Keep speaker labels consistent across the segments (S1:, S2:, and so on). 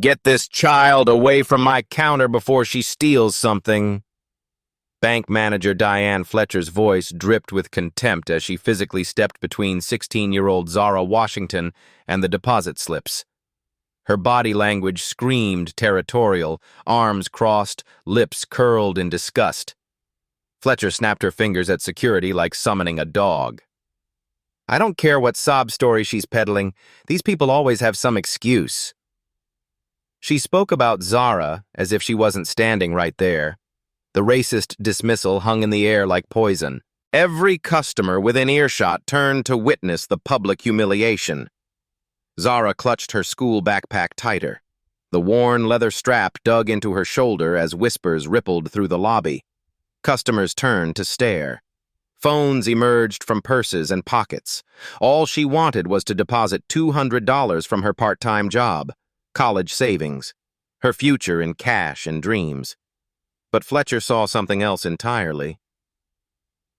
S1: Get this child away from my counter before she steals something. Bank manager Diane Fletcher's voice dripped with contempt as she physically stepped between 16-year-old Zara Washington and the deposit slips. Her body language screamed territorial, arms crossed, lips curled in disgust. Fletcher snapped her fingers at security like summoning a dog. I don't care what sob story she's peddling. These people always have some excuse. She spoke about Zara as if she wasn't standing right there. The racist dismissal hung in the air like poison. Every customer within earshot turned to witness the public humiliation. Zara clutched her school backpack tighter. The worn leather strap dug into her shoulder as whispers rippled through the lobby. Customers turned to stare. Phones emerged from purses and pockets. All she wanted was to deposit $200 from her part-time job, college savings, her future in cash and dreams. But Fletcher saw something else entirely.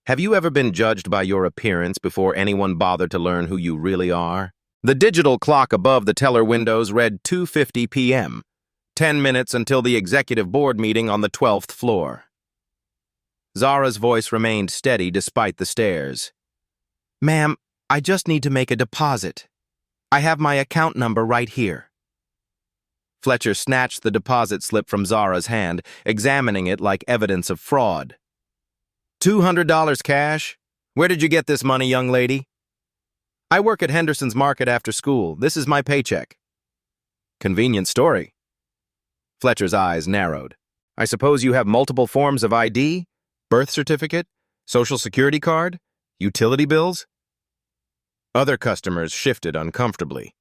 S1: Have you ever been judged by your appearance before anyone bothered to learn who you really are? The digital clock above the teller windows read 2:50 p.m., 10 minutes until the executive board meeting on the 12th floor. Zara's voice remained steady despite the stares. Ma'am, I just need to make a deposit. I have my account number right here. Fletcher snatched the deposit slip from Zara's hand, examining it like evidence of fraud. $200 cash? Where did you get this money, young lady? I work at Henderson's Market after school. This is my paycheck. Convenient story. Fletcher's eyes narrowed. I suppose you have multiple forms of ID? Birth certificate? Social security card? Utility bills? Other customers shifted uncomfortably.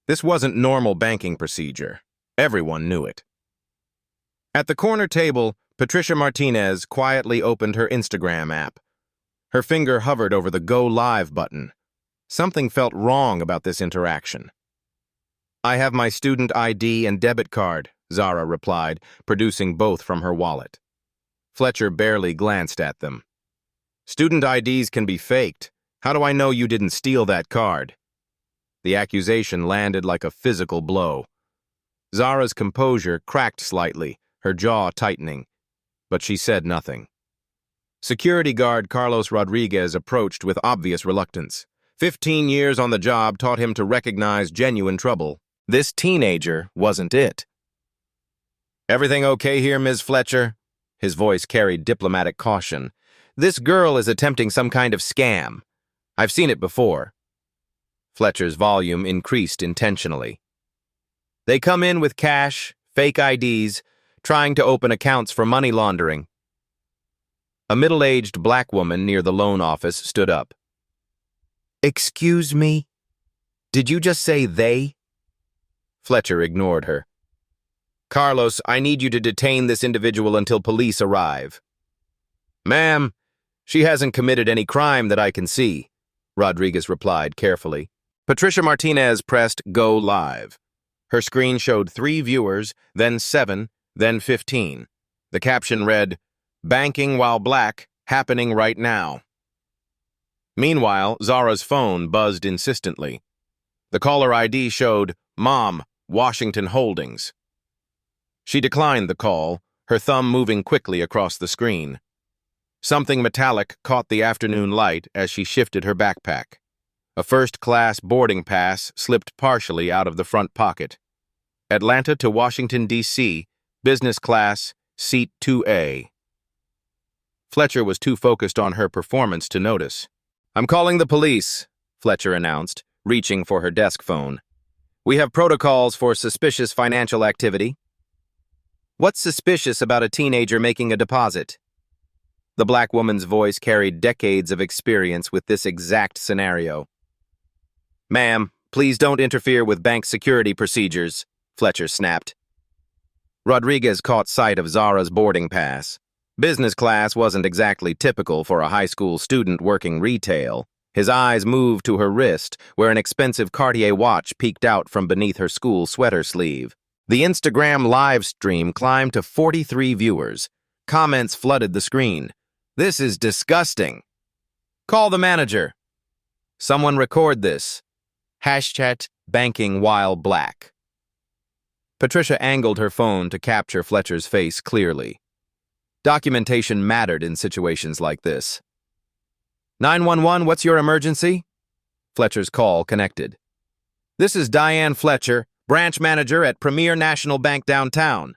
S1: This wasn't normal banking procedure. Everyone knew it. At the corner table, Patricia Martinez quietly opened her Instagram app. Her finger hovered over the Go Live button. Something felt wrong about this interaction. I have my student ID and debit card, Zara replied, producing both from her wallet. Fletcher barely glanced at them. Student IDs can be faked. How do I know you didn't steal that card? The accusation landed like a physical blow. Zara's composure cracked slightly, her jaw tightening, but she said nothing. Security guard Carlos Rodriguez approached with obvious reluctance. 15 years on the job taught him to recognize genuine trouble. This teenager wasn't it. Everything okay here, Ms. Fletcher? His voice carried diplomatic caution. This girl is attempting some kind of scam. I've seen it before. Fletcher's volume increased intentionally. They come in with cash, fake IDs, trying to open accounts for money laundering. A middle-aged black woman near the loan office stood up. Excuse me? Did you just say they? Fletcher ignored her. Carlos, I need you to detain this individual until police arrive. Ma'am, she hasn't committed any crime that I can see, Rodriguez replied carefully. Patricia Martinez pressed Go Live. Her screen showed 3 viewers, then 7, then 15. The caption read, Banking while black, happening right now. Meanwhile, Zara's phone buzzed insistently. The caller ID showed Mom, Washington Holdings. She declined the call, her thumb moving quickly across the screen. Something metallic caught the afternoon light as she shifted her backpack. A first-class boarding pass slipped partially out of the front pocket. Atlanta to Washington, D.C., business class, seat 2A. Fletcher was too focused on her performance to notice. I'm calling the police, Fletcher announced, reaching for her desk phone. We have protocols for suspicious financial activity. What's suspicious about a teenager making a deposit? The black woman's voice carried decades of experience with this exact scenario. Ma'am, please don't interfere with bank security procedures, Fletcher snapped. Rodriguez caught sight of Zara's boarding pass. Business class wasn't exactly typical for a high school student working retail. His eyes moved to her wrist, where an expensive Cartier watch peeked out from beneath her school sweater sleeve. The Instagram live stream climbed to 43 viewers. Comments flooded the screen. This is disgusting. Call the manager. Someone record this. # banking while black. Patricia angled her phone to capture Fletcher's face clearly. Documentation mattered in situations like this. 911, what's your emergency? Fletcher's call connected. This is Diane Fletcher, branch manager at Premier National Bank downtown.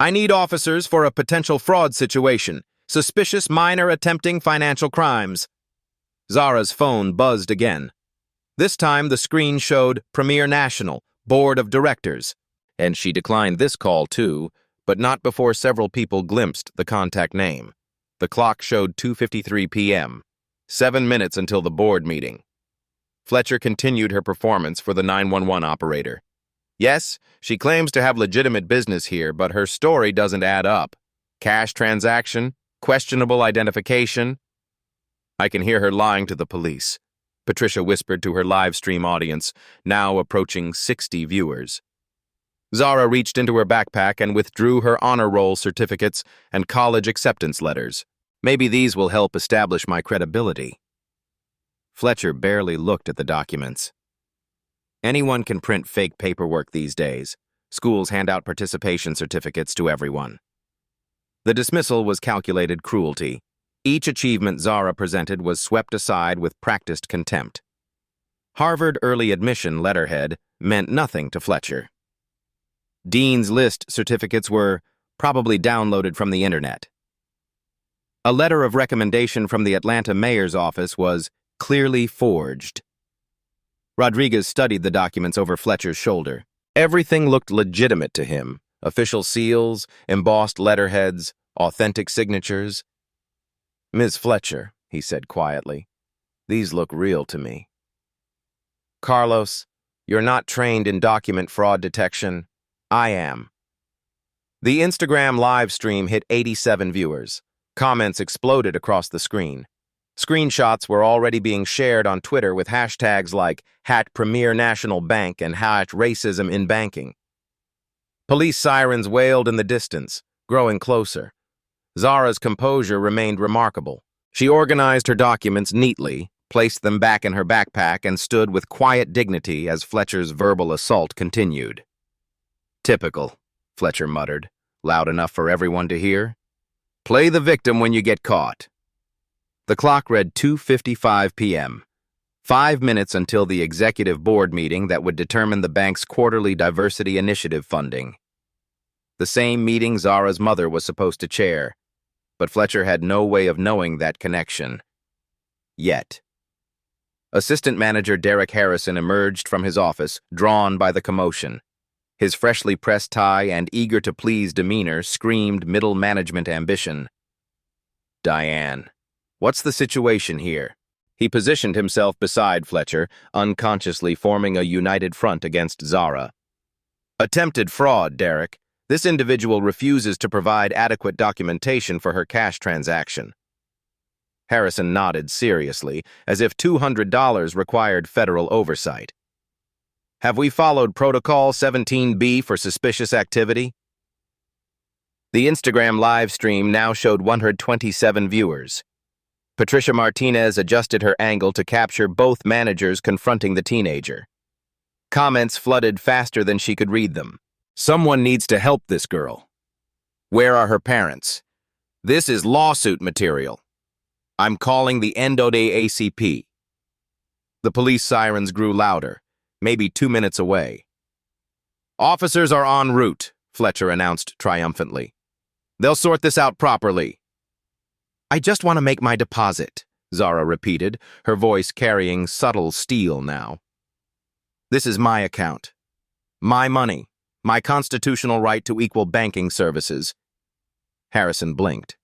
S1: I need officers for a potential fraud situation, suspicious minor attempting financial crimes. Zara's phone buzzed again. This time the screen showed Premier National, Board of Directors, and she declined this call too, but not before several people glimpsed the contact name. The clock showed 2:53 p.m., 7 minutes until the board meeting. Fletcher continued her performance for the 911 operator. Yes, she claims to have legitimate business here, but her story doesn't add up. Cash transaction, questionable identification. I can hear her lying to the police, Patricia whispered to her live stream audience, now approaching 60 viewers. Zara reached into her backpack and withdrew her honor roll certificates and college acceptance letters. Maybe these will help establish my credibility. Fletcher barely looked at the documents. Anyone can print fake paperwork these days. Schools hand out participation certificates to everyone. The dismissal was calculated cruelty. Each achievement Zara presented was swept aside with practiced contempt. Harvard early admission letterhead meant nothing to Fletcher. Dean's List certificates were probably downloaded from the internet. A letter of recommendation from the Atlanta mayor's office was clearly forged. Rodriguez studied the documents over Fletcher's shoulder. Everything looked legitimate to him. Official seals, embossed letterheads, authentic signatures. Ms. Fletcher, he said quietly, these look real to me. Carlos, you're not trained in document fraud detection. I am. The Instagram live stream hit 87 viewers. Comments exploded across the screen. Screenshots were already being shared on Twitter with hashtags like #Premier National Bank and #Racism in Banking. Police sirens wailed in the distance, growing closer. Zara's composure remained remarkable. She organized her documents neatly, placed them back in her backpack, and stood with quiet dignity as Fletcher's verbal assault continued. Typical, Fletcher muttered, loud enough for everyone to hear. Play the victim when you get caught. The clock read 2:55 p.m., 5 minutes until the executive board meeting that would determine the bank's quarterly diversity initiative funding. The same meeting Zara's mother was supposed to chair, but Fletcher had no way of knowing that connection. Yet. Assistant manager Derek Harrison emerged from his office, drawn by the commotion. His freshly pressed tie and eager-to-please demeanor screamed middle management ambition. Diane, what's the situation here? He positioned himself beside Fletcher, unconsciously forming a united front against Zara. Attempted fraud, Derek. This individual refuses to provide adequate documentation for her cash transaction. Harrison nodded seriously, as if $200 required federal oversight. Have we followed Protocol 17B for suspicious activity? The Instagram live stream now showed 127 viewers. Patricia Martinez adjusted her angle to capture both managers confronting the teenager. Comments flooded faster than she could read them. Someone needs to help this girl. Where are her parents? This is lawsuit material. I'm calling the Endo de ACP. The police sirens grew louder, maybe 2 minutes away. Officers are en route, Fletcher announced triumphantly. They'll sort this out properly. I just want to make my deposit, Zara repeated, her voice carrying subtle steel now. This is my account. My money. My constitutional right to equal banking services. Harrison blinked.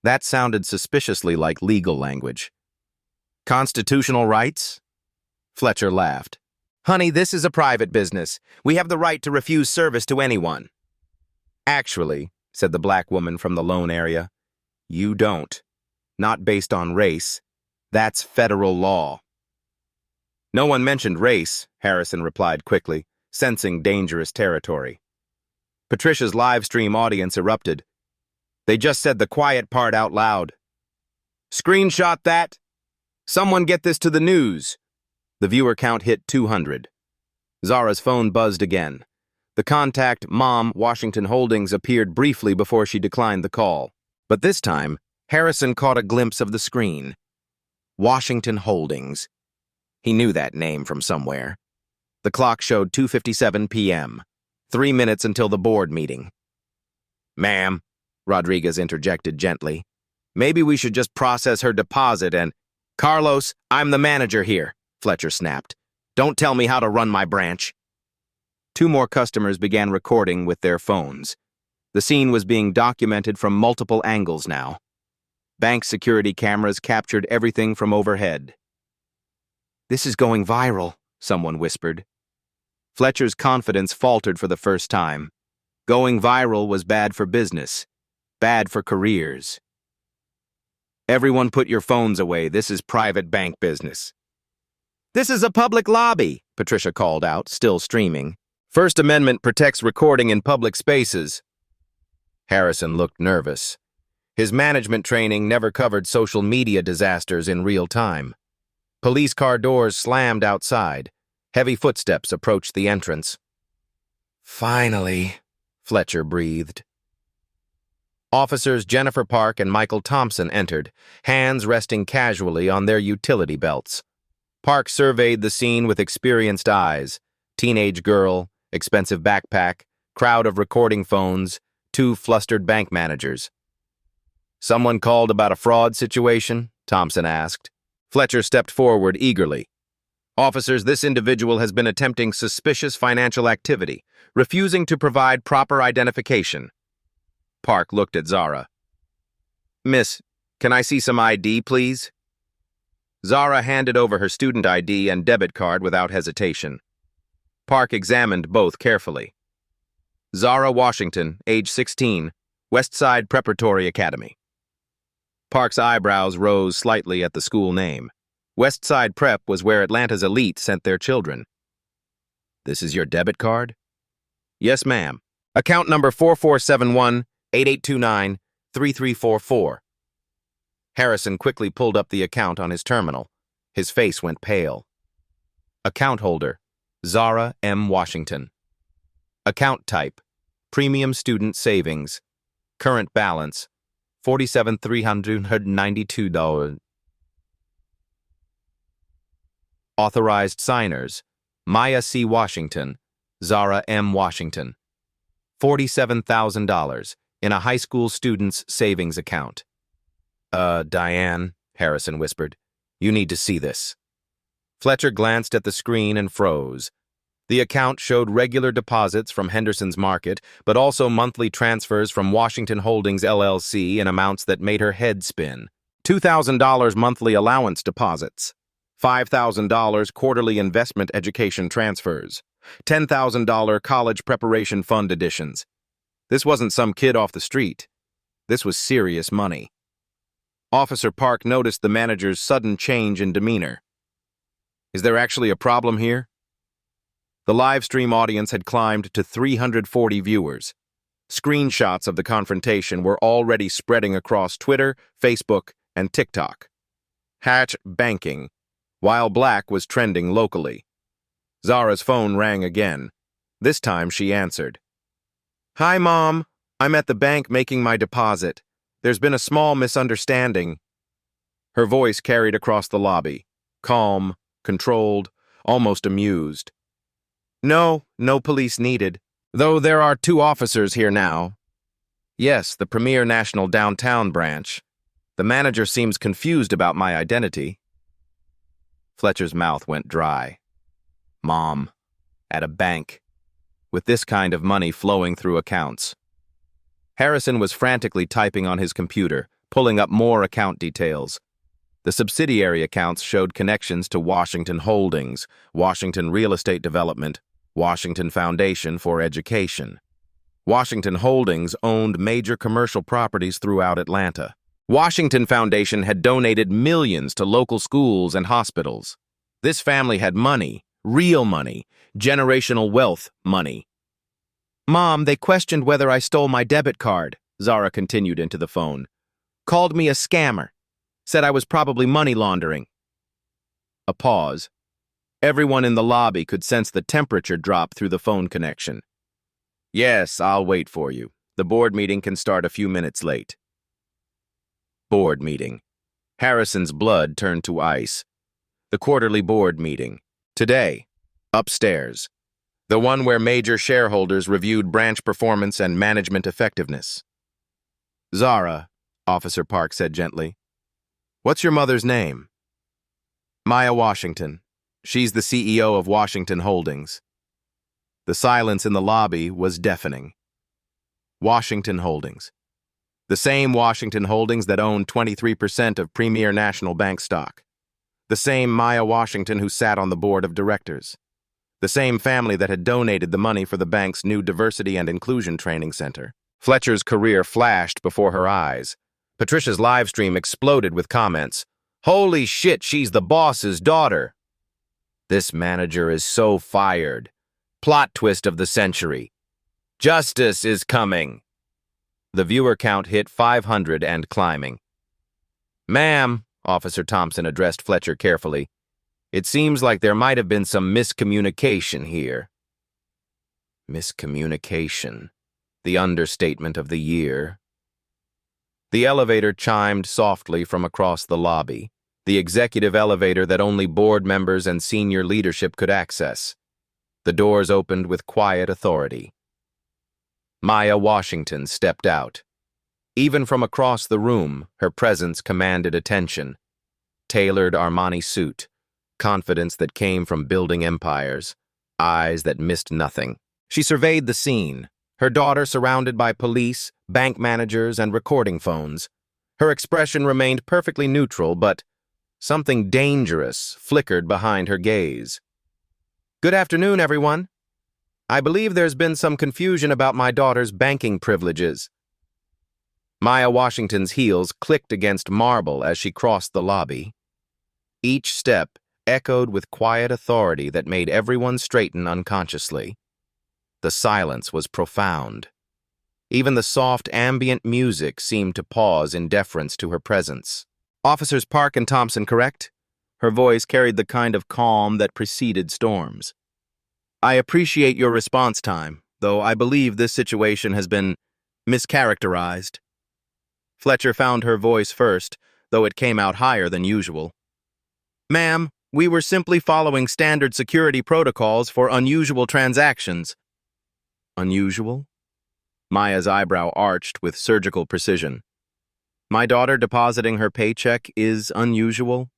S1: That sounded suspiciously like legal language. Constitutional rights? Fletcher laughed. Honey, this is a private business. We have the right to refuse service to anyone. Actually, said the black woman from the loan area, you don't. Not based on race. That's federal law. No one mentioned race, Harrison replied quickly, sensing dangerous territory. Patricia's live stream audience erupted. They just said the quiet part out loud. Screenshot that. Someone get this to the news. The viewer count hit 200. Zara's phone buzzed again. The contact, Mom, Washington Holdings, appeared briefly before she declined the call. But this time, Harrison caught a glimpse of the screen. Washington Holdings. He knew that name from somewhere. The clock showed 2:57 p.m., 3 minutes until the board meeting. "Ma'am," Rodriguez interjected gently, "maybe we should just process her deposit and—" "Carlos, I'm the manager here," Fletcher snapped. "Don't tell me how to run my branch." 2 more customers began recording with their phones. The scene was being documented from multiple angles now. Bank security cameras captured everything from overhead. "This is going viral," someone whispered. Fletcher's confidence faltered for the first time. Going viral was bad for business, bad for careers. "Everyone put your phones away. This is private bank business." "This is a public lobby," Patricia called out, still streaming. "First Amendment protects recording in public spaces." Harrison looked nervous. His management training never covered social media disasters in real time. Police car doors slammed outside. Heavy footsteps approached the entrance. "Finally," Fletcher breathed. Officers Jennifer Park and Michael Thompson entered, hands resting casually on their utility belts. Park surveyed the scene with experienced eyes. Teenage girl, expensive backpack, crowd of recording phones, 2 flustered bank managers. "Someone called about a fraud situation?" Thompson asked. Fletcher stepped forward eagerly. "Officers, this individual has been attempting suspicious financial activity, refusing to provide proper identification." Park looked at Zara. "Miss, can I see some ID, please?" Zara handed over her student ID and debit card without hesitation. Park examined both carefully. "Zara Washington, age 16, Westside Preparatory Academy." Park's eyebrows rose slightly at the school name. Westside Prep was where Atlanta's elite sent their children. "This is your debit card?" "Yes, ma'am. Account number 4471-8829-3344. Harrison quickly pulled up the account on his terminal. His face went pale. Account holder, Zara M. Washington. Account type, Premium Student Savings. Current balance, $47,392. Authorized signers, Maya C. Washington, Zara M. Washington. $47,000 in a high school student's savings account. Diane," Harrison whispered, "you need to see this." Fletcher glanced at the screen and froze. The account showed regular deposits from Henderson's Market, but also monthly transfers from Washington Holdings LLC in amounts that made her head spin. $2,000 monthly allowance deposits. $5,000 quarterly investment education transfers. $10,000 college preparation fund additions. This wasn't some kid off the street. This was serious money. Officer Park noticed the manager's sudden change in demeanor. "Is there actually a problem here?" The live stream audience had climbed to 340 viewers. Screenshots of the confrontation were already spreading across Twitter, Facebook, and TikTok. #banking, while black was trending locally. Zara's phone rang again. This time she answered. "Hi, Mom. I'm at the bank making my deposit. There's been a small misunderstanding." Her voice carried across the lobby, calm, controlled, almost amused. No police needed, though there are 2 officers here now. Yes, the premier national downtown branch. The manager seems confused about my identity." Fletcher's mouth went dry. Mom, at a bank, with this kind of money flowing through accounts. Harrison was frantically typing on his computer, pulling up more account details. The subsidiary accounts showed connections to Washington Holdings, Washington Real Estate Development, Washington Foundation for Education. Washington Holdings owned major commercial properties throughout Atlanta. Washington Foundation had donated millions to local schools and hospitals. This family had money, real money, generational wealth money. "Mom, they questioned whether I stole my debit card," Zara continued into the phone. "Called me a scammer. Said I was probably money laundering." A pause. Everyone in the lobby could sense the temperature drop through the phone connection. Yes, I'll wait for you. The board meeting can start a few minutes late. Board meeting. Harrison's blood turned to ice. The quarterly board meeting. Today. Upstairs. The one where major shareholders reviewed branch performance and management effectiveness. Zara, Officer Park said gently. What's your mother's name? Maya Washington. She's the CEO of Washington Holdings. The silence in the lobby was deafening. Washington Holdings. The same Washington Holdings that owned 23% of Premier National Bank stock. The same Maya Washington who sat on the board of directors. The same family that had donated the money for the bank's new diversity and inclusion training center. Fletcher's career flashed before her eyes. Patricia's live stream exploded with comments. Holy shit, she's the boss's daughter. This manager is so fired. Plot twist of the century. Justice is coming. The viewer count hit 500 and climbing. Ma'am, Officer Thompson addressed Fletcher carefully, it seems like there might have been some miscommunication here. Miscommunication. The understatement of the year. The elevator chimed softly from across the lobby, the executive elevator that only board members and senior leadership could access. The doors opened with quiet authority. Maya Washington stepped out. Even from across the room, her presence commanded attention. Tailored Armani suit, confidence that came from building empires, eyes that missed nothing. She surveyed the scene, her daughter surrounded by police, bank managers, and recording phones. Her expression remained perfectly neutral, but something dangerous flickered behind her gaze. Good afternoon, everyone. I believe there's been some confusion about my daughter's banking privileges. Maya Washington's heels clicked against marble as she crossed the lobby. Each step echoed with quiet authority that made everyone straighten unconsciously. The silence was profound. Even the soft ambient music seemed to pause in deference to her presence. Officers Park and Thompson, correct? Her voice carried the kind of calm that preceded storms. I appreciate your response time, though I believe this situation has been mischaracterized. Fletcher found her voice first, though it came out higher than usual. Ma'am, we were simply following standard security protocols for unusual transactions. Unusual? Maya's eyebrow arched with surgical precision. My daughter depositing her paycheck is unusual?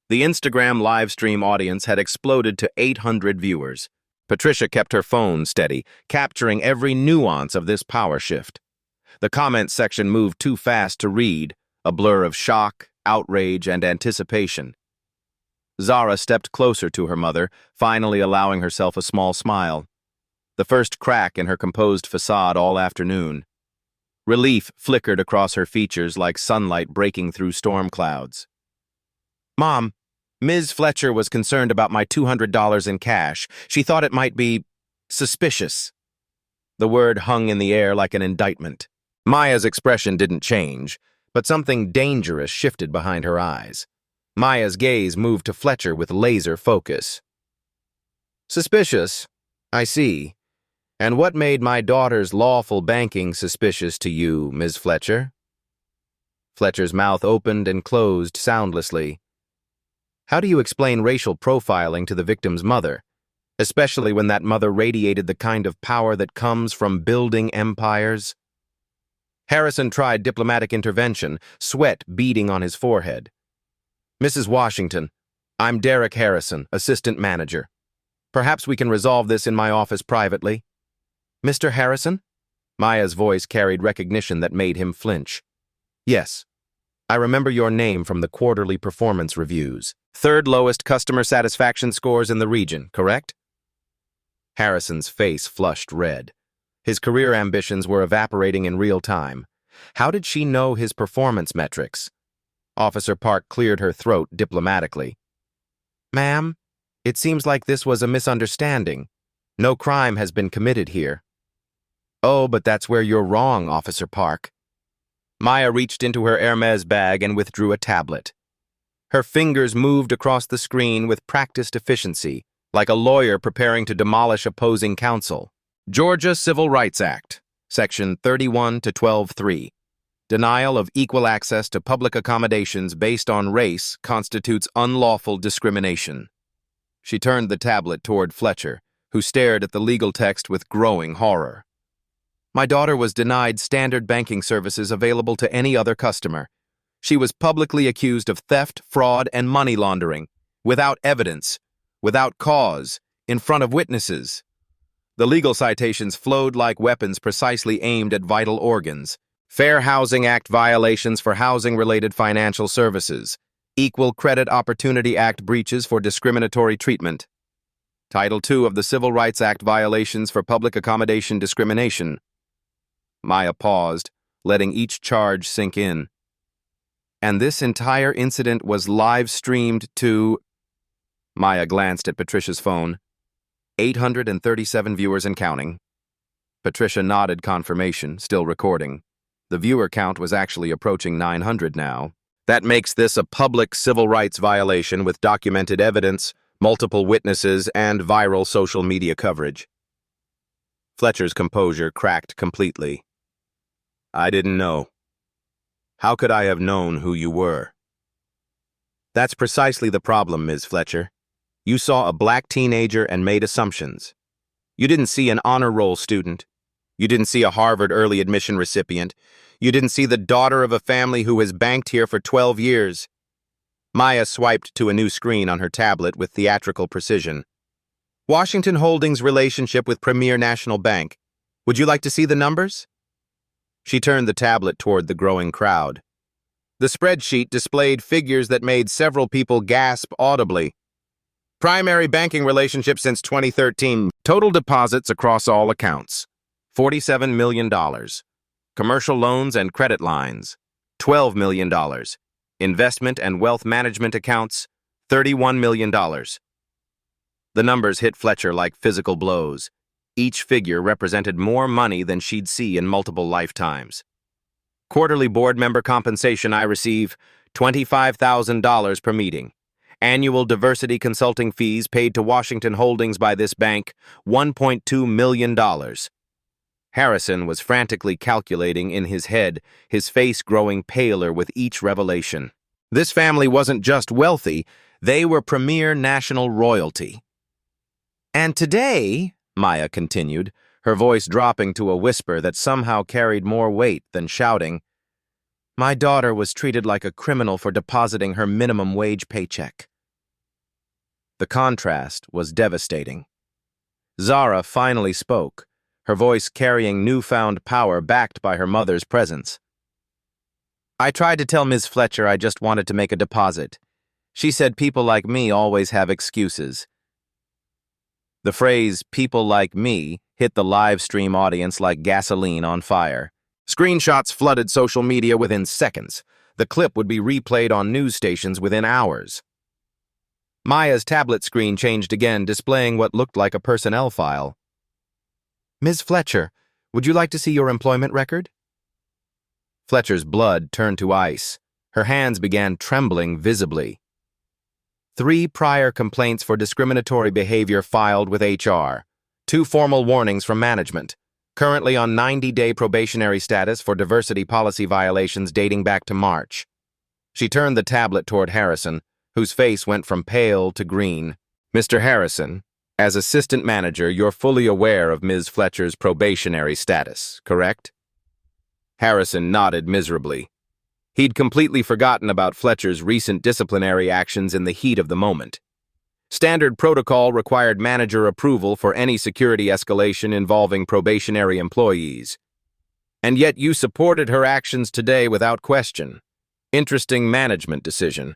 S1: The Instagram live stream audience had exploded to 800 viewers. Patricia kept her phone steady, capturing every nuance of this power shift. The comments section moved too fast to read, a blur of shock, outrage, and anticipation. Zara stepped closer to her mother, finally allowing herself a small smile. The first crack in her composed facade all afternoon. Relief flickered across her features like sunlight breaking through storm clouds. Mom, Ms. Fletcher was concerned about my $200 in cash. She thought it might be suspicious. The word hung in the air like an indictment. Maya's expression didn't change, but something dangerous shifted behind her eyes. Maya's gaze moved to Fletcher with laser focus. Suspicious? I see. And what made my daughter's lawful banking suspicious to you, Ms. Fletcher? Fletcher's mouth opened and closed soundlessly. How do you explain racial profiling to the victim's mother, especially when that mother radiated the kind of power that comes from building empires? Harrison tried diplomatic intervention, sweat beading on his forehead. Mrs. Washington, I'm Derek Harrison, assistant manager. Perhaps we can resolve this in my office privately. Mr. Harrison? Maya's voice carried recognition that made him flinch. Yes. I remember your name from the quarterly performance reviews. Third lowest customer satisfaction scores in the region, correct? Harrison's face flushed red. His career ambitions were evaporating in real time. How did she know his performance metrics? Officer Park cleared her throat diplomatically. Ma'am, it seems like this was a misunderstanding. No crime has been committed here. Oh, but that's where you're wrong, Officer Park. Maya reached into her Hermes bag and withdrew a tablet. Her fingers moved across the screen with practiced efficiency, like a lawyer preparing to demolish opposing counsel. Georgia Civil Rights Act, Section 31 to 12(3). Denial of equal access to public accommodations based on race constitutes unlawful discrimination. She turned the tablet toward Fletcher, who stared at the legal text with growing horror. My daughter was denied standard banking services available to any other customer. She was publicly accused of theft, fraud, and money laundering, without evidence, without cause, in front of witnesses. The legal citations flowed like weapons precisely aimed at vital organs. Fair Housing Act violations for housing-related financial services. Equal Credit Opportunity Act breaches for discriminatory treatment. Title II of the Civil Rights Act violations for public accommodation discrimination. Maya paused, letting each charge sink in. And this entire incident was live-streamed to... Maya glanced at Patricia's phone. 837 viewers and counting. Patricia nodded confirmation, still recording. The viewer count was actually approaching 900 now. That makes this a public civil rights violation with documented evidence, multiple witnesses, and viral social media coverage. Fletcher's composure cracked completely. I didn't know. How could I have known who you were? That's precisely the problem, Ms. Fletcher. You saw a black teenager and made assumptions. You didn't see an honor roll student. You didn't see a Harvard early admission recipient. You didn't see the daughter of a family who has banked here for 12 years. Maya swiped to a new screen on her tablet with theatrical precision. Washington Holdings' relationship with Premier National Bank. Would you like to see the numbers? She turned the tablet toward the growing crowd. The spreadsheet displayed figures that made several people gasp audibly. Primary banking relationship since 2013. Total deposits across all accounts. $47 million. Commercial loans and credit lines. $12 million. Investment and wealth management accounts. $31 million. The numbers hit Fletcher like physical blows. Each figure represented more money than she'd see in multiple lifetimes. Quarterly board member compensation I receive, $25,000 per meeting. Annual diversity consulting fees paid to Washington Holdings by this bank, $1.2 million. Harrison was frantically calculating in his head, his face growing paler with each revelation. This family wasn't just wealthy, they were premier national royalty. And today, Maya continued, her voice dropping to a whisper that somehow carried more weight than shouting, my daughter was treated like a criminal for depositing her minimum wage paycheck. The contrast was devastating. Zara finally spoke, her voice carrying newfound power backed by her mother's presence. I tried to tell Ms. Fletcher I just wanted to make a deposit. She said people like me always have excuses. The phrase, people like me, hit the live stream audience like gasoline on fire. Screenshots flooded social media within seconds. The clip would be replayed on news stations within hours. Maya's tablet screen changed again, displaying what looked like a personnel file. Ms. Fletcher, would you like to see your employment record? Fletcher's blood turned to ice. Her hands began trembling visibly. 3 prior complaints for discriminatory behavior filed with HR. 2 formal warnings from management. Currently on 90-day probationary status for diversity policy violations dating back to March. She turned the tablet toward Harrison, whose face went from pale to green. Mr. Harrison, as assistant manager, you're fully aware of Ms. Fletcher's probationary status, correct? Harrison nodded miserably. He'd completely forgotten about Fletcher's recent disciplinary actions in the heat of the moment. Standard protocol required manager approval for any security escalation involving probationary employees. And yet you supported her actions today without question. Interesting management decision.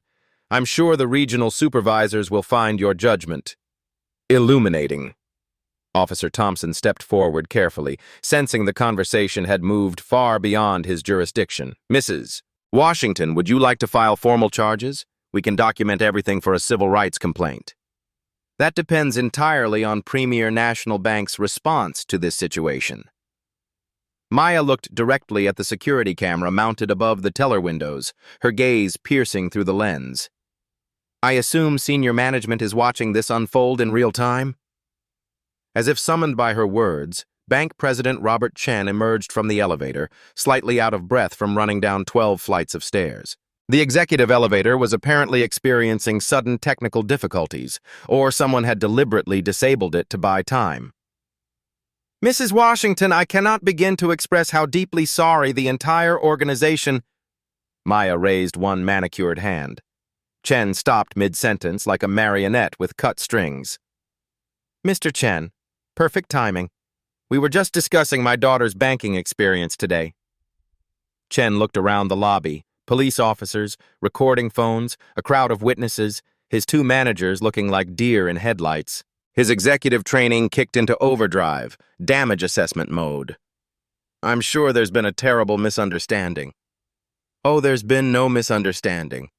S1: I'm sure the regional supervisors will find your judgment illuminating. Officer Thompson stepped forward carefully, sensing the conversation had moved far beyond his jurisdiction. Mrs. Washington, would you like to file formal charges? We can document everything for a civil rights complaint. That depends entirely on Premier National Bank's response to this situation. Maya looked directly at the security camera mounted above the teller windows, her gaze piercing through the lens. I assume senior management is watching this unfold in real time? As if summoned by her words, Bank President Robert Chen emerged from the elevator, slightly out of breath from running down 12 flights of stairs. The executive elevator was apparently experiencing sudden technical difficulties, or someone had deliberately disabled it to buy time. Mrs. Washington, I cannot begin to express how deeply sorry the entire organization— Maya raised one manicured hand. Chen stopped mid-sentence like a marionette with cut strings. Mr. Chen, perfect timing. We were just discussing my daughter's banking experience today. Chen looked around the lobby. Police officers, recording phones, a crowd of witnesses, his two managers looking like deer in headlights. His executive training kicked into overdrive, damage assessment mode. I'm sure there's been a terrible misunderstanding. Oh, there's been no misunderstanding.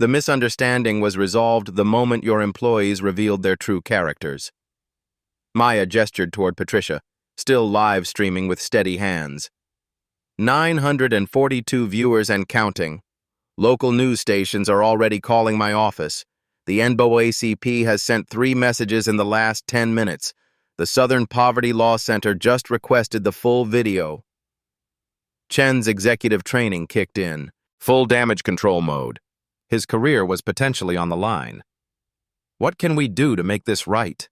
S1: The misunderstanding was resolved the moment your employees revealed their true characters. Maya gestured toward Patricia, still live streaming with steady hands. 942 viewers and counting. Local news stations are already calling my office. The NBOACP has sent 3 messages in the last 10 minutes. The Southern Poverty Law Center just requested the full video. Chen's executive training kicked in, full damage control mode. His career was potentially on the line. What can we do to make this right?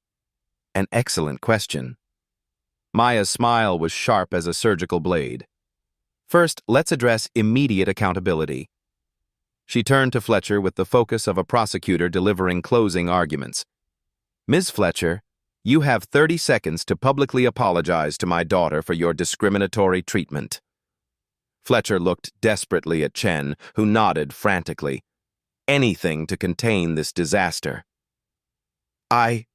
S1: An excellent question. Maya's smile was sharp as a surgical blade. First, let's address immediate accountability. She turned to Fletcher with the focus of a prosecutor delivering closing arguments. Ms. Fletcher, you have 30 seconds to publicly apologize to my daughter for your discriminatory treatment. Fletcher looked desperately at Chen, who nodded frantically. Anything to contain this disaster. I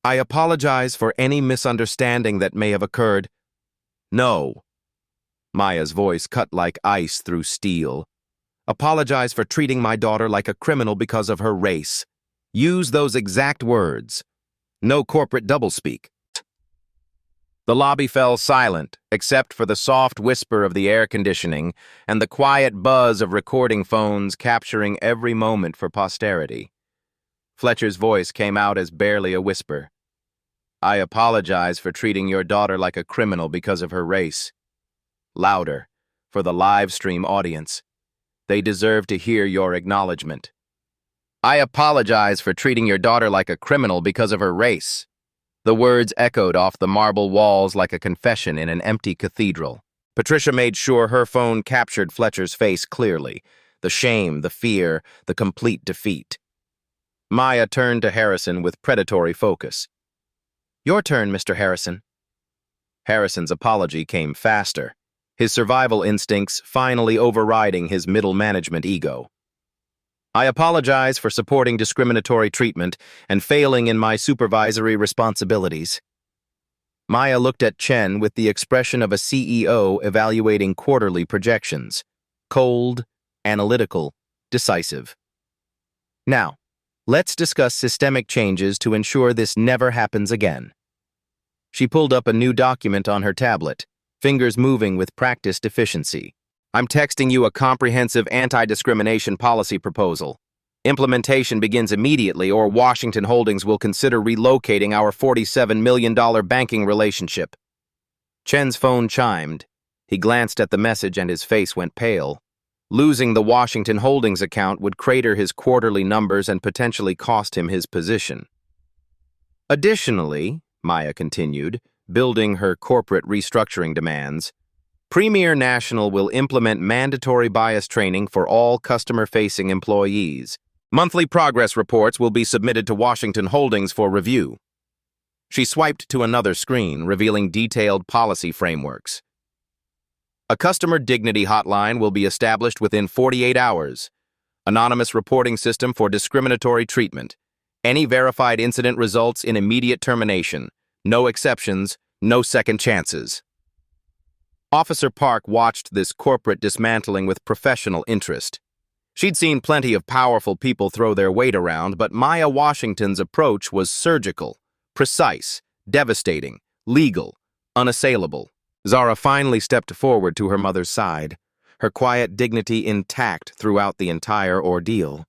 S1: apologize for any misunderstanding that may have occurred. No. Maya's voice cut like ice through steel. Apologize for treating my daughter like a criminal because of her race. Use those exact words. No corporate doublespeak. The lobby fell silent, except for the soft whisper of the air conditioning and the quiet buzz of recording phones capturing every moment for posterity. Fletcher's voice came out as barely a whisper. I apologize for treating your daughter like a criminal because of her race. Louder, for the live stream audience. They deserve to hear your acknowledgement. I apologize for treating your daughter like a criminal because of her race. The words echoed off the marble walls like a confession in an empty cathedral. Patricia made sure her phone captured Fletcher's face clearly. The shame, the fear, the complete defeat. Maya turned to Harrison with predatory focus. Your turn, Mr. Harrison. Harrison's apology came faster, his survival instincts finally overriding his middle management ego. I apologize for supporting discriminatory treatment and failing in my supervisory responsibilities. Maya looked at Chen with the expression of a CEO evaluating quarterly projections. Cold, analytical, decisive. Now, let's discuss systemic changes to ensure this never happens again. She pulled up a new document on her tablet, fingers moving with practiced efficiency. I'm texting you a comprehensive anti-discrimination policy proposal. Implementation begins immediately, or Washington Holdings will consider relocating our $47 million banking relationship. Chen's phone chimed. He glanced at the message and his face went pale. Losing the Washington Holdings account would crater his quarterly numbers and potentially cost him his position. Additionally, Maya continued, building her corporate restructuring demands, Premier National will implement mandatory bias training for all customer-facing employees. Monthly progress reports will be submitted to Washington Holdings for review. She swiped to another screen, revealing detailed policy frameworks. A customer dignity hotline will be established within 48 hours. Anonymous reporting system for discriminatory treatment. Any verified incident results in immediate termination. No exceptions, no second chances. Officer Park watched this corporate dismantling with professional interest. She'd seen plenty of powerful people throw their weight around, but Maya Washington's approach was surgical, precise, devastating, legal, unassailable. Zara finally stepped forward to her mother's side, her quiet dignity intact throughout the entire ordeal.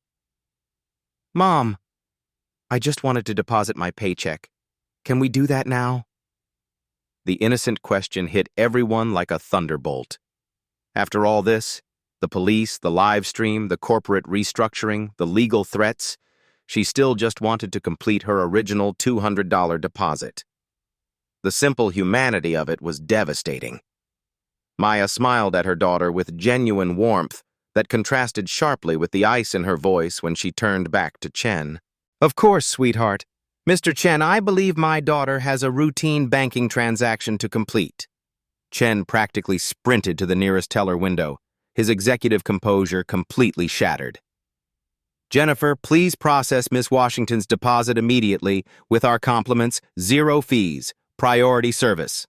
S1: Mom, I just wanted to deposit my paycheck. Can we do that now? The innocent question hit everyone like a thunderbolt. After all this, the police, the live stream, the corporate restructuring, the legal threats, she still just wanted to complete her original $200 deposit. The simple humanity of it was devastating. Maya smiled at her daughter with genuine warmth that contrasted sharply with the ice in her voice when she turned back to Chen. "Of course, sweetheart. Mr. Chen, I believe my daughter has a routine banking transaction to complete." Chen practically sprinted to the nearest teller window, his executive composure completely shattered. "Jennifer, please process Miss Washington's deposit immediately with our compliments, 0 fees, priority service."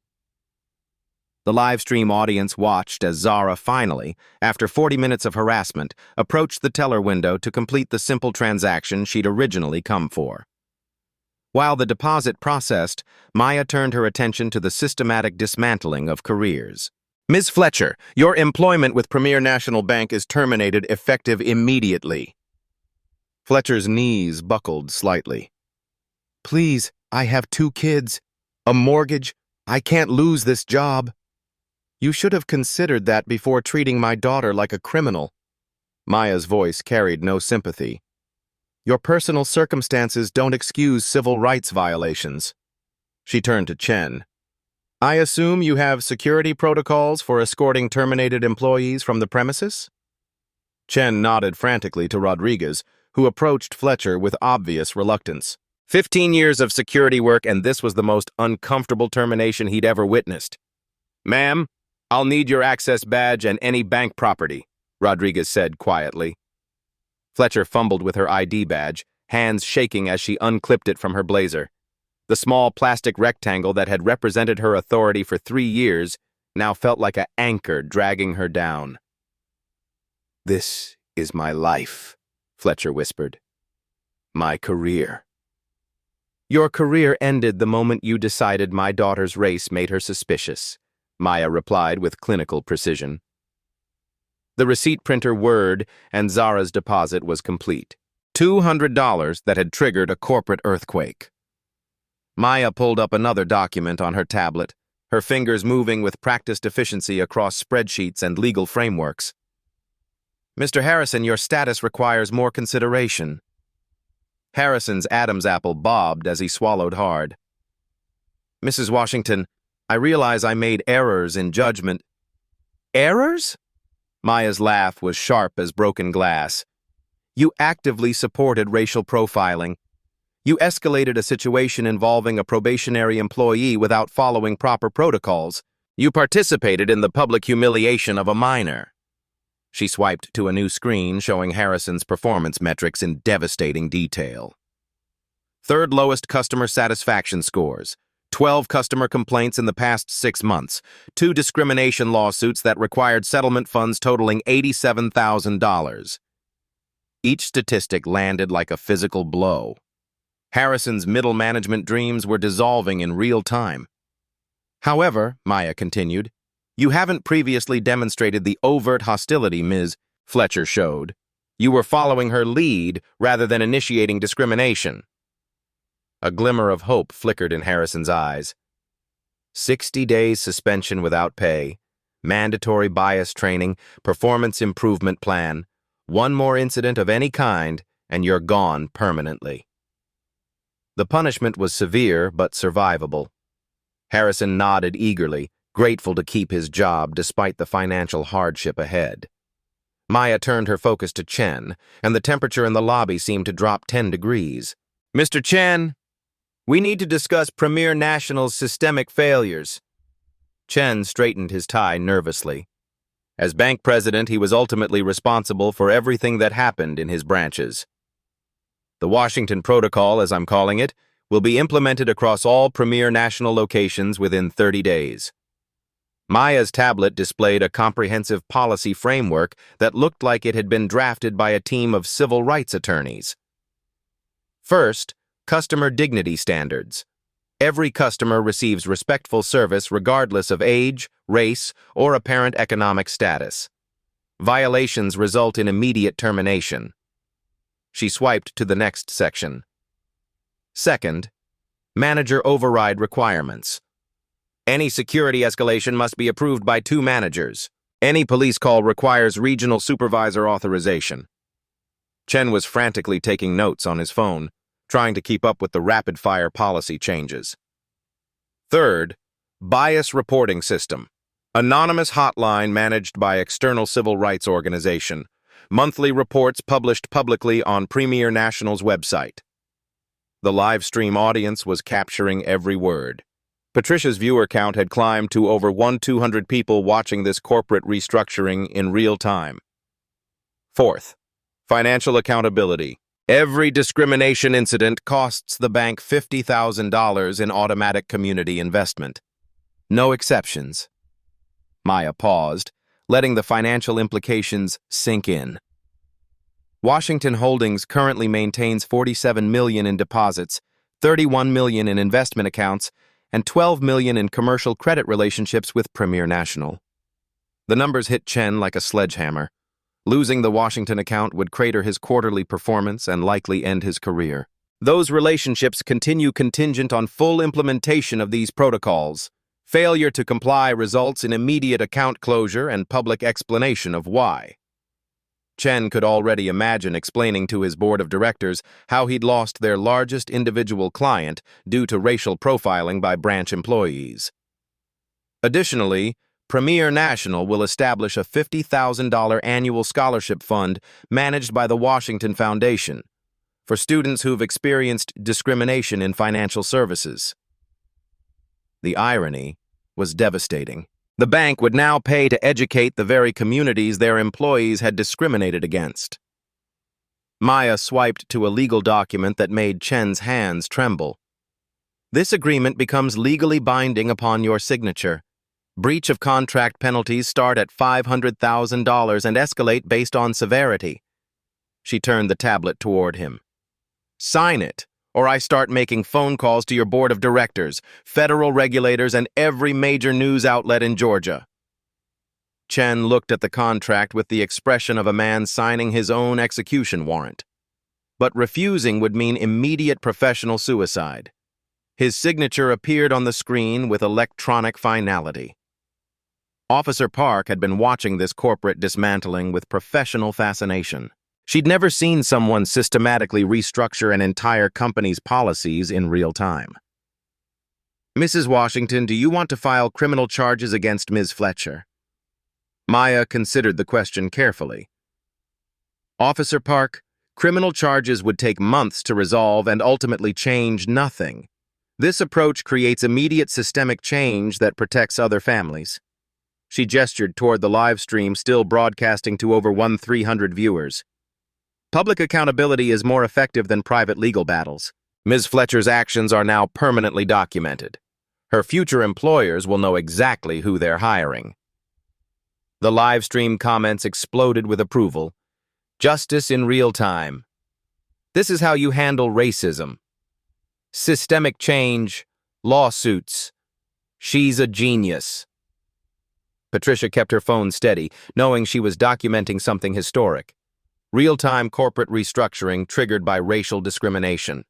S1: The live stream audience watched as Zara finally, after 40 minutes of harassment, approached the teller window to complete the simple transaction she'd originally come for. While the deposit processed, Maya turned her attention to the systematic dismantling of careers. "Ms. Fletcher, your employment with Premier National Bank is terminated effective immediately." Fletcher's knees buckled slightly. "Please, I have 2 kids, a mortgage. I can't lose this job." "You should have considered that before treating my daughter like a criminal." Maya's voice carried no sympathy. "Your personal circumstances don't excuse civil rights violations." She turned to Chen. "I assume you have security protocols for escorting terminated employees from the premises?" Chen nodded frantically to Rodriguez, who approached Fletcher with obvious reluctance. 15 years of security work, and this was the most uncomfortable termination he'd ever witnessed. "Ma'am, I'll need your access badge and any bank property," Rodriguez said quietly. Fletcher fumbled with her ID badge, hands shaking as she unclipped it from her blazer. The small plastic rectangle that had represented her authority for 3 years now felt like an anchor dragging her down. "This is my life," Fletcher whispered. "My career." "Your career ended the moment you decided my daughter's race made her suspicious," Maya replied with clinical precision. The receipt printer whirred, and Zara's deposit was complete. $200 that had triggered a corporate earthquake. Maya pulled up another document on her tablet, her fingers moving with practiced efficiency across spreadsheets and legal frameworks. "Mr. Harrison, your status requires more consideration." Harrison's Adam's apple bobbed as he swallowed hard. "Mrs. Washington, I realize I made errors in judgment." "Errors?" Maya's laugh was sharp as broken glass. "You actively supported racial profiling. You escalated a situation involving a probationary employee without following proper protocols. You participated in the public humiliation of a minor." She swiped to a new screen showing Harrison's performance metrics in devastating detail. 3rd lowest customer satisfaction scores, 12 customer complaints in the past 6 months, 2 discrimination lawsuits that required settlement funds totaling $87,000. Each statistic landed like a physical blow. Harrison's middle management dreams were dissolving in real time. "However," Maya continued, "you haven't previously demonstrated the overt hostility Ms. Fletcher showed. You were following her lead rather than initiating discrimination." A glimmer of hope flickered in Harrison's eyes. 60 days suspension without pay, mandatory bias training, performance improvement plan, one more incident of any kind, and you're gone permanently. The punishment was severe but survivable. Harrison nodded eagerly, grateful to keep his job despite the financial hardship ahead. Maya turned her focus to Chen, and the temperature in the lobby seemed to drop 10 degrees. "Mr. Chen, we need to discuss Premier National's systemic failures." Chen straightened his tie nervously. As bank president, he was ultimately responsible for everything that happened in his branches. "The Washington Protocol, as I'm calling it, will be implemented across all Premier National locations within 30 days. Maya's tablet displayed a comprehensive policy framework that looked like it had been drafted by a team of civil rights attorneys. First, customer dignity standards. Every customer receives respectful service regardless of age, race, or apparent economic status. Violations result in immediate termination. She swiped to the next section. Second, manager override requirements. Any security escalation must be approved by 2 managers. Any police call requires regional supervisor authorization. Chen was frantically taking notes on his phone, trying to keep up with the rapid-fire policy changes. Third, bias reporting system. Anonymous hotline managed by external civil rights organization. Monthly reports published publicly on Premier National's website. The live stream audience was capturing every word. Patricia's viewer count had climbed to over 1,200 people watching this corporate restructuring in real time. Fourth, financial accountability. Every discrimination incident costs the bank $50,000 in automatic community investment. No exceptions. Maya paused, letting the financial implications sink in. Washington Holdings currently maintains $47 million in deposits, $31 million in investment accounts, and $12 million in commercial credit relationships with Premier National. The numbers hit Chen like a sledgehammer. Losing the Washington account would crater his quarterly performance and likely end his career. Those relationships continue contingent on full implementation of these protocols. Failure to comply results in immediate account closure and public explanation of why. Chen could already imagine explaining to his board of directors how he'd lost their largest individual client due to racial profiling by branch employees. Additionally, Premier National will establish a $50,000 annual scholarship fund managed by the Washington Foundation for students who've experienced discrimination in financial services. The irony was devastating. The bank would now pay to educate the very communities their employees had discriminated against. Maya swiped to a legal document that made Chen's hands tremble. This agreement becomes legally binding upon your signature. Breach of contract penalties start at $500,000 and escalate based on severity. She turned the tablet toward him. Sign it, or I start making phone calls to your board of directors, federal regulators, and every major news outlet in Georgia. Chen looked at the contract with the expression of a man signing his own execution warrant. But refusing would mean immediate professional suicide. His signature appeared on the screen with electronic finality. Officer Park had been watching this corporate dismantling with professional fascination. She'd never seen someone systematically restructure an entire company's policies in real time. Mrs. Washington, do you want to file criminal charges against Ms. Fletcher? Maya considered the question carefully. Officer Park, criminal charges would take months to resolve and ultimately change nothing. This approach creates immediate systemic change that protects other families. She gestured toward the live stream still broadcasting to over 1,300 viewers. Public accountability is more effective than private legal battles. Ms. Fletcher's actions are now permanently documented. Her future employers will know exactly who they're hiring. The live stream comments exploded with approval. Justice in real time. This is how you handle racism. Systemic change. Lawsuits. She's a genius. Patricia kept her phone steady, knowing she was documenting something historic. Real-time corporate restructuring triggered by racial discrimination.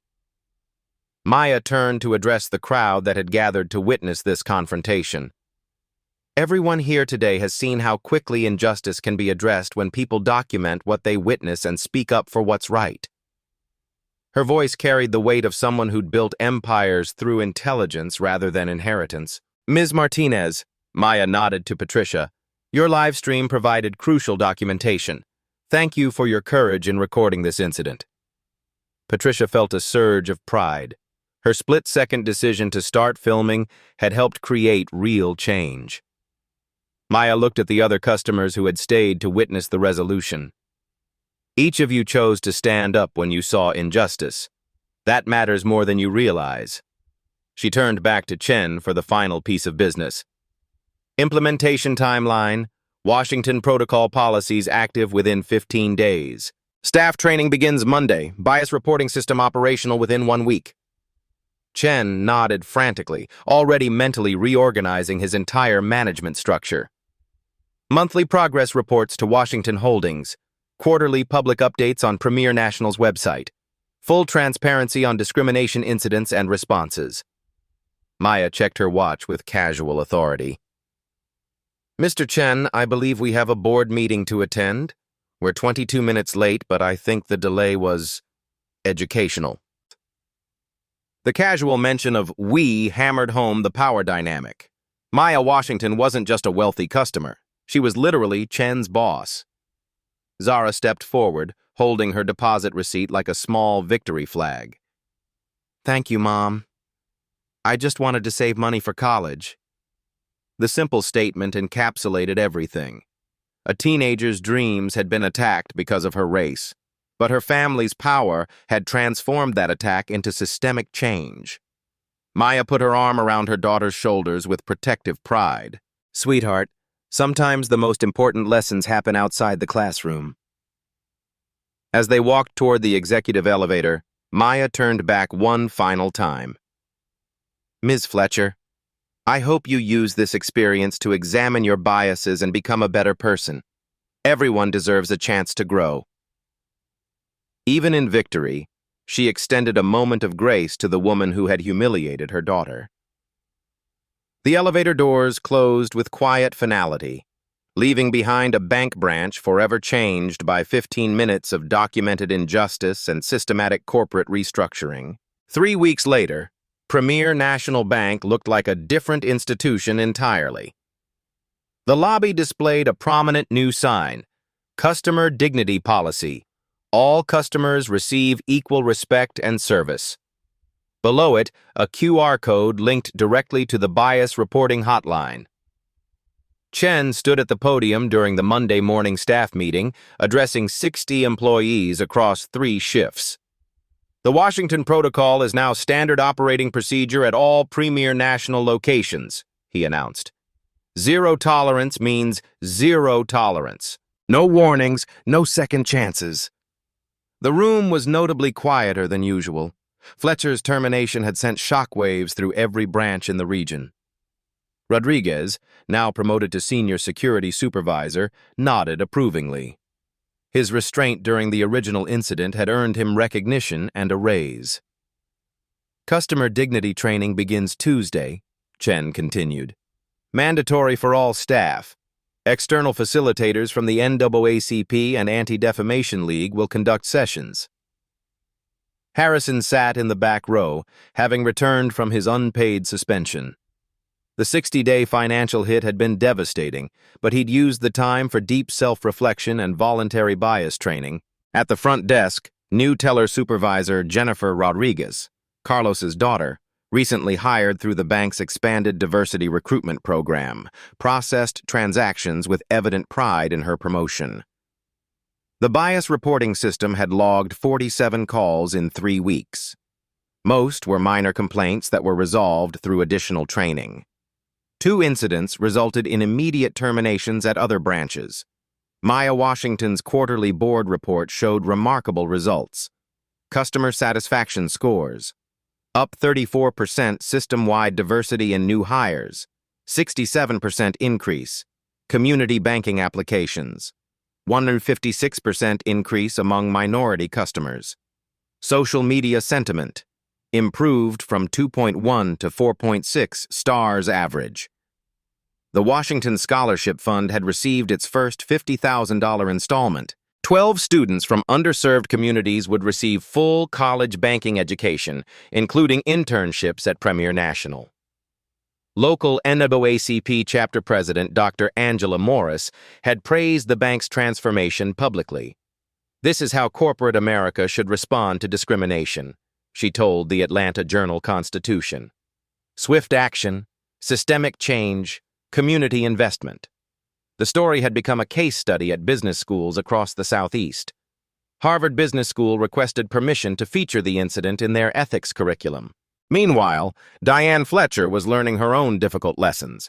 S1: Maya turned to address the crowd that had gathered to witness this confrontation. Everyone here today has seen how quickly injustice can be addressed when people document what they witness and speak up for what's right. Her voice carried the weight of someone who'd built empires through intelligence rather than inheritance. Ms. Martinez, Maya nodded to Patricia, your live stream provided crucial documentation. Thank you for your courage in recording this incident. Patricia felt a surge of pride. Her split-second decision to start filming had helped create real change. Maya looked at the other customers who had stayed to witness the resolution. Each of you chose to stand up when you saw injustice. That matters more than you realize. She turned back to Chen for the final piece of business. Implementation timeline. Washington Protocol policies active within 15 days. Staff training begins Monday. Bias reporting system operational within 1 week. Chen nodded frantically, already mentally reorganizing his entire management structure. Monthly progress reports to Washington Holdings. Quarterly public updates on Premier National's website. Full transparency on discrimination incidents and responses. Maya checked her watch with casual authority. Mr. Chen, I believe we have a board meeting to attend. We're 22 minutes late, but I think the delay was educational. The casual mention of "we" hammered home the power dynamic. Maya Washington wasn't just a wealthy customer. She was literally Chen's boss. Zara stepped forward, holding her deposit receipt like a small victory flag. Thank you, Mom. I just wanted to save money for college. The simple statement encapsulated everything. A teenager's dreams had been attacked because of her race, but her family's power had transformed that attack into systemic change. Maya put her arm around her daughter's shoulders with protective pride. Sweetheart, sometimes the most important lessons happen outside the classroom. As they walked toward the executive elevator, Maya turned back one final time. Ms. Fletcher, I hope you use this experience to examine your biases and become a better person. Everyone deserves a chance to grow. Even in victory, she extended a moment of grace to the woman who had humiliated her daughter. The elevator doors closed with quiet finality, leaving behind a bank branch forever changed by 15 minutes of documented injustice and systematic corporate restructuring. 3 weeks later, Premier National Bank looked like a different institution entirely. The lobby displayed a prominent new sign, Customer Dignity Policy. All customers receive equal respect and service. Below it, a QR code linked directly to the bias reporting hotline. Chen stood at the podium during the Monday morning staff meeting, addressing 60 employees across 3 shifts. The Washington Protocol is now standard operating procedure at all premier national locations, he announced. Zero tolerance means zero tolerance. No warnings, no second chances. The room was notably quieter than usual. Fletcher's termination had sent shockwaves through every branch in the region. Rodriguez, now promoted to senior security supervisor, nodded approvingly. His restraint during the original incident had earned him recognition and a raise. Customer dignity training begins Tuesday, Chen continued. Mandatory for all staff. External facilitators from the NAACP and Anti-Defamation League will conduct sessions. Harrison sat in the back row, having returned from his unpaid suspension. The 60-day financial hit had been devastating, but he'd used the time for deep self-reflection and voluntary bias training. At the front desk, new teller supervisor Jennifer Rodriguez, Carlos's daughter, recently hired through the bank's expanded diversity recruitment program, processed transactions with evident pride in her promotion. The bias reporting system had logged 47 calls in 3 weeks. Most were minor complaints that were resolved through additional training. 2 incidents resulted in immediate terminations at other branches. Maya Washington's quarterly board report showed remarkable results. Customer satisfaction scores. Up 34% system-wide diversity in new hires. 67% increase. Community banking applications. 156% increase among minority customers. Social media sentiment. Improved from 2.1 to 4.6 stars average. The Washington Scholarship Fund had received its first $50,000 installment. 12 students from underserved communities would receive full college banking education, including internships at Premier National. Local NAACP chapter president Dr. Angela Morris had praised the bank's transformation publicly. This is how corporate America should respond to discrimination, she told the Atlanta Journal-Constitution. Swift action, systemic change, community investment. The story had become a case study at business schools across the Southeast. Harvard Business School requested permission to feature the incident in their ethics curriculum. Meanwhile, Diane Fletcher was learning her own difficult lessons.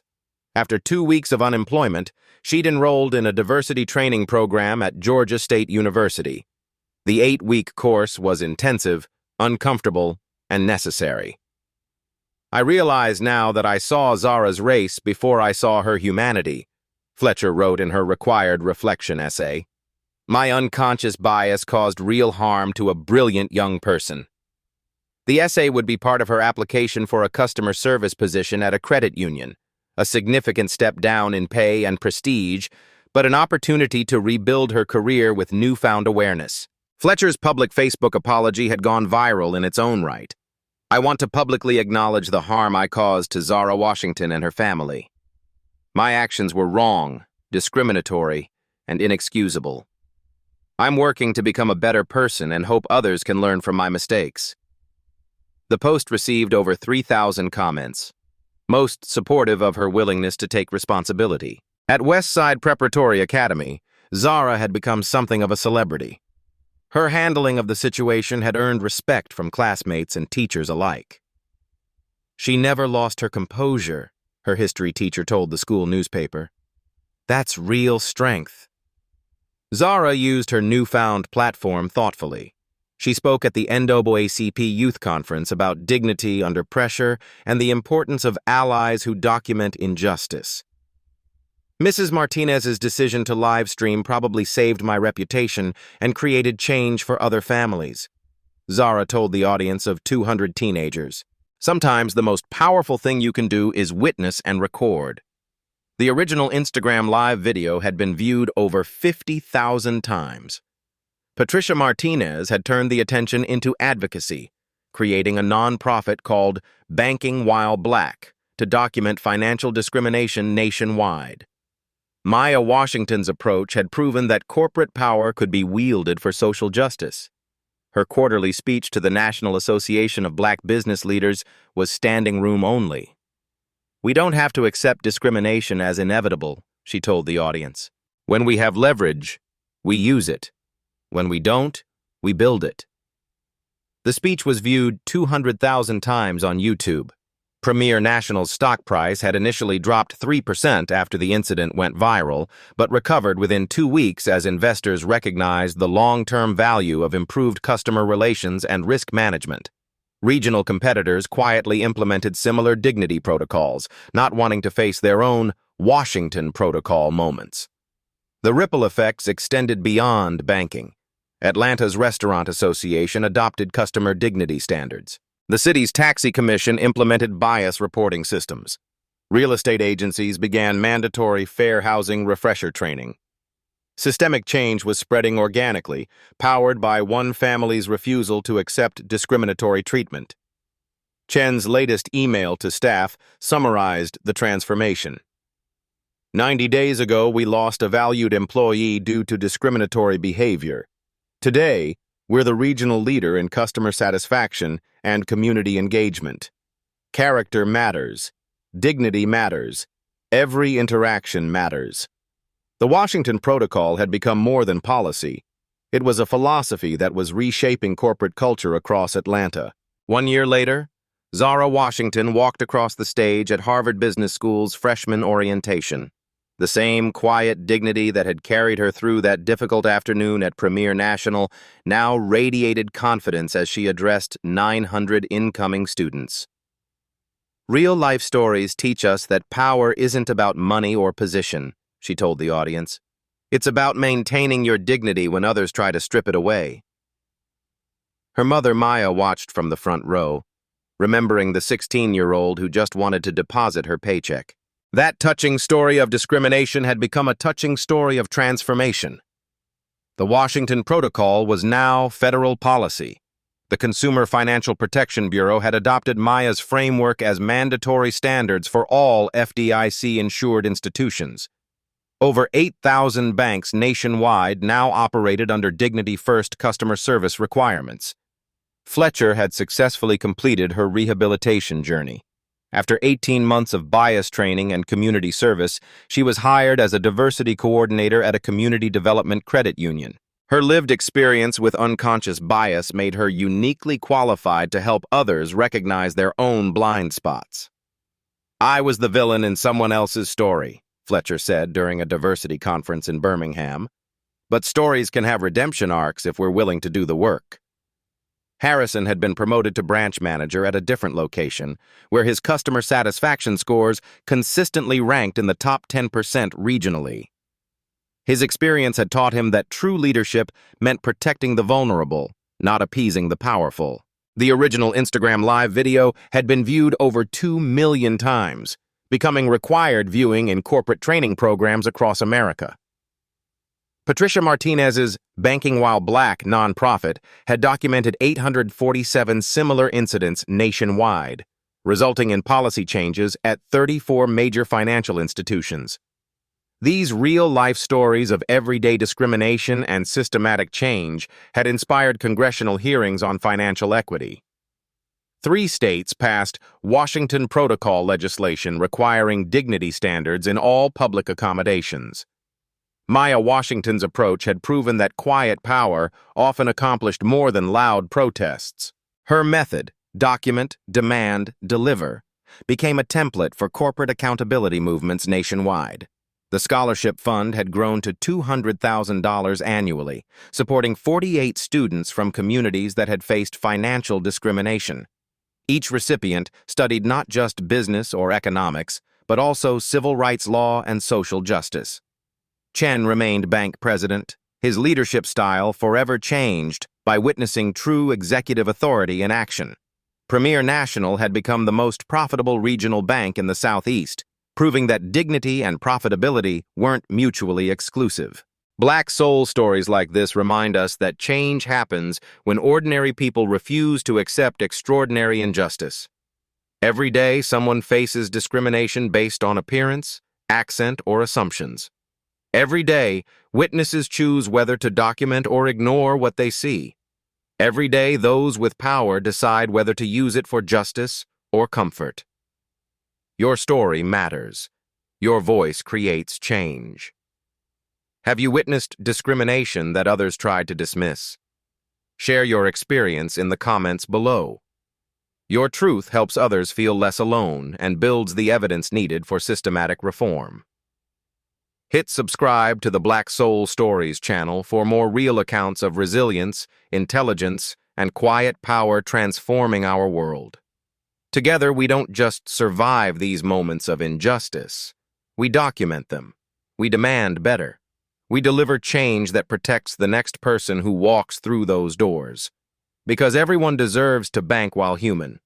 S1: After 2 weeks of unemployment, she'd enrolled in a diversity training program at Georgia State University. The 8-week course was intensive, uncomfortable, and necessary. I realize now that I saw Zara's race before I saw her humanity, Fletcher wrote in her required reflection essay. My unconscious bias caused real harm to a brilliant young person. The essay would be part of her application for a customer service position at a credit union, a significant step down in pay and prestige, but an opportunity to rebuild her career with newfound awareness. Fletcher's public Facebook apology had gone viral in its own right. "I want to publicly acknowledge the harm I caused to Zara Washington and her family. My actions were wrong, discriminatory, and inexcusable. I'm working to become a better person and hope others can learn from my mistakes." The post received over 3,000 comments, most supportive of her willingness to take responsibility. At Westside Preparatory Academy, Zara had become something of a celebrity. Her handling of the situation had earned respect from classmates and teachers alike. "She never lost her composure," her history teacher told the school newspaper. "That's real strength." Zara used her newfound platform thoughtfully. She spoke at the NAACP Youth Conference about dignity under pressure and the importance of allies who document injustice. "Mrs. Martinez's decision to live stream probably saved my reputation and created change for other families," Zara told the audience of 200 teenagers. "Sometimes the most powerful thing you can do is witness and record." The original Instagram live video had been viewed over 50,000 times. Patricia Martinez had turned the attention into advocacy, creating a nonprofit called Banking While Black to document financial discrimination nationwide. Maya Washington's approach had proven that corporate power could be wielded for social justice. Her quarterly speech to the National Association of Black Business Leaders was standing room only. "We don't have to accept discrimination as inevitable," she told the audience. "When we have leverage, we use it. When we don't, we build it." The speech was viewed 200,000 times on YouTube. Premier National's stock price had initially dropped 3% after the incident went viral, but recovered within 2 weeks as investors recognized the long-term value of improved customer relations and risk management. Regional competitors quietly implemented similar dignity protocols, not wanting to face their own Washington protocol moments. The ripple effects extended beyond banking. Atlanta's Restaurant Association adopted customer dignity standards. The city's taxi commission implemented bias reporting systems. Real estate agencies began mandatory fair housing refresher training. Systemic change was spreading organically, powered by one family's refusal to accept discriminatory treatment. Chen's latest email to staff summarized the transformation. 90 days ago, we lost a valued employee due to discriminatory behavior. Today, we're the regional leader in customer satisfaction and community engagement. Character matters. Dignity matters. Every interaction matters. The Washington Protocol had become more than policy. It was a philosophy that was reshaping corporate culture across Atlanta. 1 year later, Zara Washington walked across the stage at Harvard Business School's freshman orientation. The same quiet dignity that had carried her through that difficult afternoon at Premier National now radiated confidence as she addressed 900 incoming students. "Real-life stories teach us that power isn't about money or position," she told the audience. "It's about maintaining your dignity when others try to strip it away." Her mother, Maya, watched from the front row, remembering the 16-year-old who just wanted to deposit her paycheck. That touching story of discrimination had become a touching story of transformation. The Washington Protocol was now federal policy. The Consumer Financial Protection Bureau had adopted Maya's framework as mandatory standards for all FDIC-insured institutions. Over 8,000 banks nationwide now operated under Dignity First customer service requirements. Fletcher had successfully completed her rehabilitation journey. After 18 months of bias training and community service, she was hired as a diversity coordinator at a community development credit union. Her lived experience with unconscious bias made her uniquely qualified to help others recognize their own blind spots. "I was the villain in someone else's story," Fletcher said during a diversity conference in Birmingham. "But stories can have redemption arcs if we're willing to do the work." Harrison had been promoted to branch manager at a different location, where his customer satisfaction scores consistently ranked in the top 10% regionally. His experience had taught him that true leadership meant protecting the vulnerable, not appeasing the powerful. The original Instagram Live video had been viewed over 2 million times, becoming required viewing in corporate training programs across America. Patricia Martinez's Banking While Black nonprofit had documented 847 similar incidents nationwide, resulting in policy changes at 34 major financial institutions. These real-life stories of everyday discrimination and systematic change had inspired congressional hearings on financial equity. 3 states passed Washington Protocol legislation requiring dignity standards in all public accommodations. Maya Washington's approach had proven that quiet power often accomplished more than loud protests. Her method, document, demand, deliver, became a template for corporate accountability movements nationwide. The scholarship fund had grown to $200,000 annually, supporting 48 students from communities that had faced financial discrimination. Each recipient studied not just business or economics, but also civil rights law and social justice. Chen remained bank president, his leadership style forever changed by witnessing true executive authority in action. Premier National had become the most profitable regional bank in the Southeast, proving that dignity and profitability weren't mutually exclusive. Black soul stories like this remind us that change happens when ordinary people refuse to accept extraordinary injustice. Every day, someone faces discrimination based on appearance, accent, or assumptions. Every day, witnesses choose whether to document or ignore what they see. Every day, those with power decide whether to use it for justice or comfort. Your story matters. Your voice creates change. Have you witnessed discrimination that others tried to dismiss? Share your experience in the comments below. Your truth helps others feel less alone and builds the evidence needed for systematic reform. Hit subscribe to the Black Soul Stories channel for more real accounts of resilience, intelligence, and quiet power transforming our world. Together, we don't just survive these moments of injustice. We document them. We demand better. We deliver change that protects the next person who walks through those doors. Because everyone deserves to bank while human.